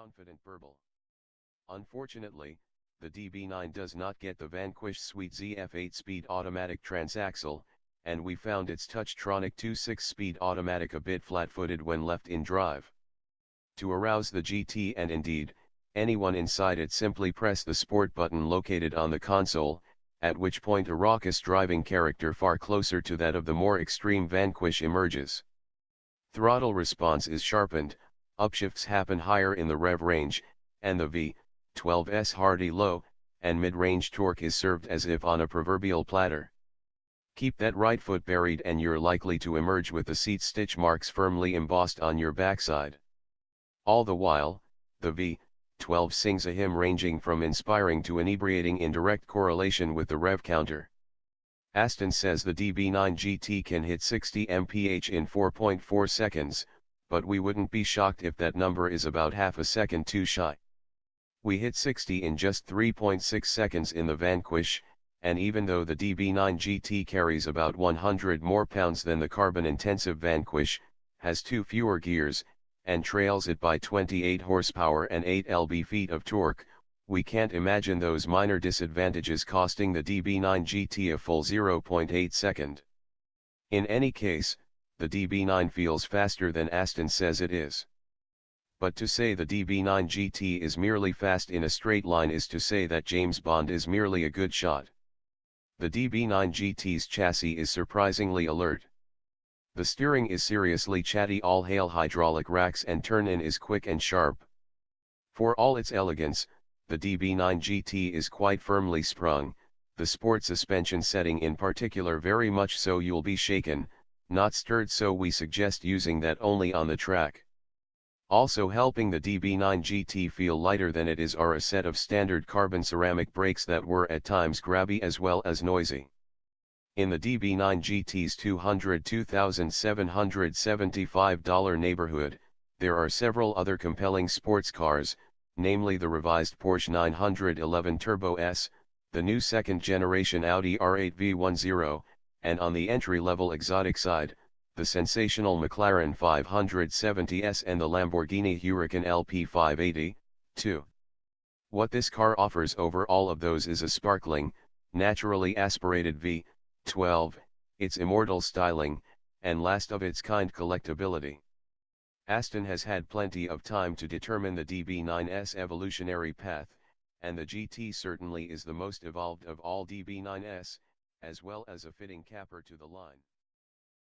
confident burble. Unfortunately, the DB9 does not get the Vanquish Suite ZF 8-speed automatic transaxle, and we found its Touchtronic 2 6-speed automatic a bit flat-footed when left in drive. To arouse the GT and indeed, anyone inside it, simply press the sport button located on the console, at which point a raucous driving character far closer to that of the more extreme Vanquish emerges. Throttle response is sharpened, upshifts happen higher in the rev range, and the V12's hearty low and mid-range torque is served as if on a proverbial platter. Keep that right foot buried and you're likely to emerge with the seat stitch marks firmly embossed on your backside. All the while, the V12 sings a hymn ranging from inspiring to inebriating in direct correlation with the rev counter. Aston says the DB9 GT can hit 60 mph in 4.4 seconds, but we wouldn't be shocked if that number is about half a second too shy. We hit 60 in just 3.6 seconds in the Vanquish, and even though the DB9 GT carries about 100 more pounds than the carbon-intensive Vanquish, has 2 fewer gears, and trails it by 28 horsepower and 8 lb-ft of torque, we can't imagine those minor disadvantages costing the DB9 GT a full 0.8 second. In any case, the DB9 feels faster than Aston says it is. But to say the DB9 GT is merely fast in a straight line is to say that James Bond is merely a good shot. The DB9 GT's chassis is surprisingly alert. The steering is seriously chatty, all-hail hydraulic racks and turn-in is quick and sharp. For all its elegance, the DB9 GT is quite firmly sprung, the sport suspension setting in particular very much so you'll be shaken, not stirred, so we suggest using that only on the track. Also helping the DB9 GT feel lighter than it is are a set of standard carbon ceramic brakes that were at times grabby as well as noisy. In the DB9 GT's $202,775 neighborhood, there are several other compelling sports cars, namely the revised Porsche 911 Turbo S, the new second-generation Audi R8 V10, and on the entry-level exotic side, the sensational McLaren 570S and the Lamborghini Huracan LP580, too. What this car offers over all of those is a sparkling, naturally aspirated V12, its immortal styling, and last-of-its-kind collectability. Aston has had plenty of time to determine the DB9's evolutionary path, and the GT certainly is the most evolved of all DB9s, as well as a fitting capper to the line.